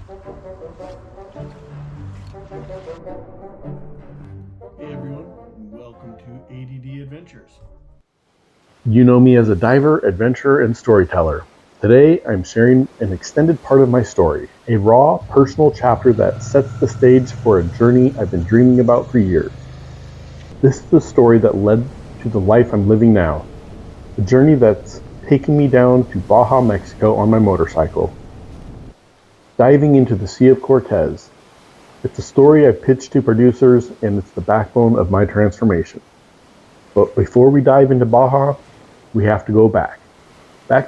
Hey everyone, welcome to ADD Adventures. You know me as a diver, adventurer, and storyteller. Today, I'm sharing an extended part of my story, a raw, personal chapter that sets the stage for a journey I've been dreaming about for years. This is the story that led to the life I'm living now, a journey that's taking me down to Baja Mexico on my motorcycle, diving into the Sea of Cortez. It's a story I've pitched to producers, and it's the backbone of my transformation. But before we dive into Baja, we have to go back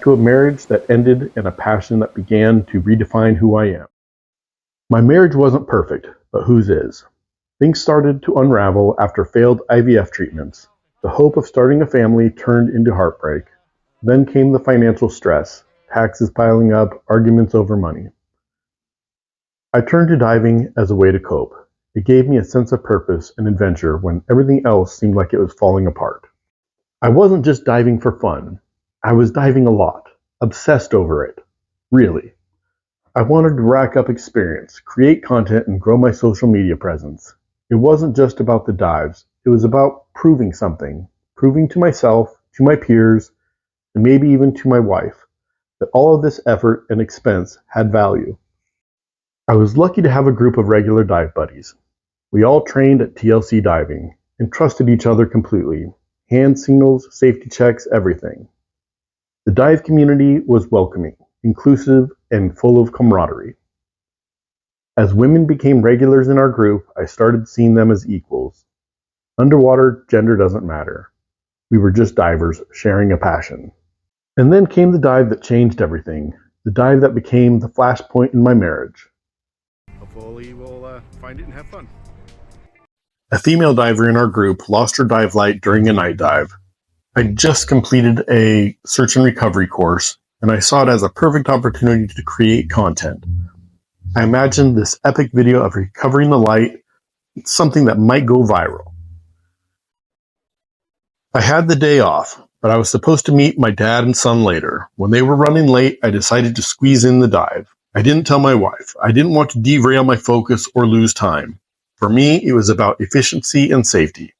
to a marriage that ended and a passion that began to redefine who I am. My marriage wasn't perfect, but whose is? Things started to unravel after failed IVF treatments. The hope of starting a family turned into heartbreak. Then came the financial stress, taxes piling up, arguments over money. I turned to diving as a way to cope. It gave me a sense of purpose and adventure when everything else seemed like it was falling apart. I wasn't just diving for fun. I was diving a lot, obsessed over it. Really. I wanted to rack up experience, create content, and grow my social media presence. It wasn't just about the dives. It was about proving something. Proving to myself, to my peers, and maybe even to my wife, that all of this effort and expense had value. I was lucky to have a group of regular dive buddies. We all trained at TLC Diving and trusted each other completely. Hand signals, safety checks, everything. The dive community was welcoming, inclusive, and full of camaraderie. As women became regulars in our group, I started seeing them as equals. Underwater, gender doesn't matter. We were just divers sharing a passion. And then came the dive that changed everything, the dive that became the flashpoint in my marriage. Hopefully we'll find it and have fun. A female diver in our group lost her dive light during a night dive. I just completed a search and recovery course, and I saw it as a perfect opportunity to create content. I imagined this epic video of recovering the light, something that might go viral. I had the day off, but I was supposed to meet my dad and son later. When they were running late, I decided to squeeze in the dive. I didn't tell my wife. I didn't want to derail my focus or lose time. For me, it was about efficiency and safety.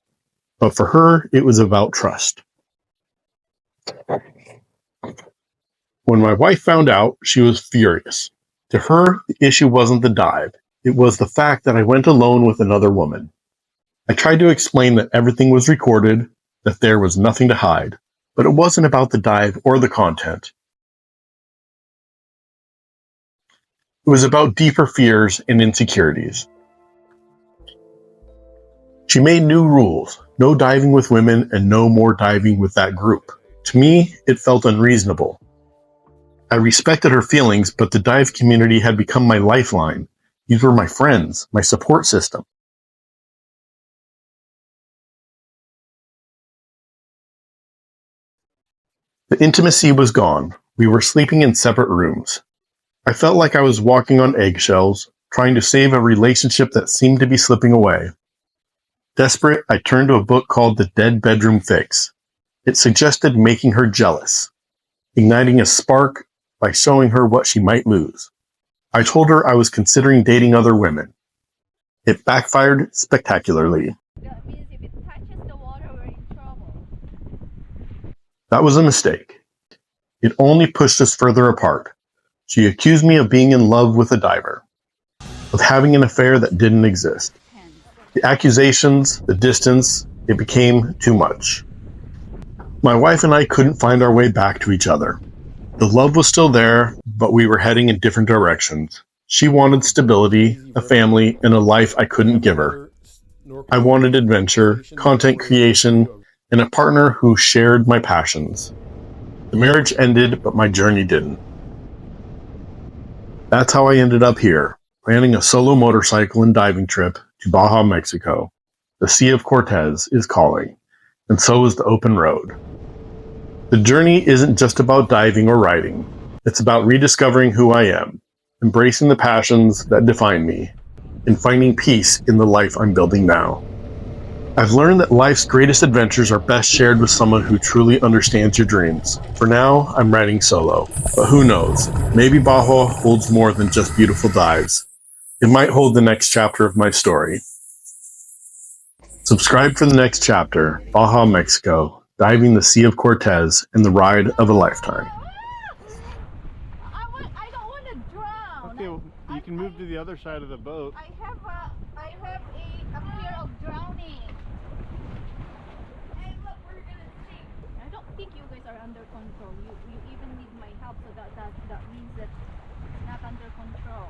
But for her, it was about trust. When my wife found out, she was furious. To her, the issue wasn't the dive. It was the fact that I went alone with another woman. I tried to explain that everything was recorded, that there was nothing to hide. But it wasn't about the dive or the content. It was about deeper fears and insecurities. She made new rules, no diving with women and no more diving with that group. To me, it felt unreasonable. I respected her feelings, but the dive community had become my lifeline. These were my friends, my support system. The intimacy was gone. We were sleeping in separate rooms. I felt like I was walking on eggshells, trying to save a relationship that seemed to be slipping away. Desperate, I turned to a book called The Dead Bedroom Fix. It suggested making her jealous, igniting a spark by showing her what she might lose. I told her I was considering dating other women. It backfired spectacularly. That means if it touches the water, we're in trouble. That was a mistake. It only pushed us further apart. She accused me of being in love with a diver, of having an affair that didn't exist. The accusations, the distance, it became too much. My wife and I couldn't find our way back to each other. The love was still there, but we were heading in different directions. She wanted stability, a family, and a life I couldn't give her. I wanted adventure, content creation, and a partner who shared my passions. The marriage ended, but my journey didn't. That's how I ended up here, planning a solo motorcycle and diving trip to Baja Mexico. The Sea of Cortez is calling, and so is the open road. The journey isn't just about diving or riding. It's about rediscovering who I am, embracing the passions that define me, and finding peace in the life I'm building now. I've learned that life's greatest adventures are best shared with someone who truly understands your dreams. For now, I'm riding solo. But who knows? Maybe Baja holds more than just beautiful dives. It might hold the next chapter of my story. Subscribe for the next chapter, Baja Mexico, diving the Sea of Cortez and the ride of a lifetime. I don't want to drown. Okay, well, you can move to the other side of the boat. I have a fear of drowning. And look, we're gonna sink. I don't think you guys are under control. You even need my help, so that means that it's not under control.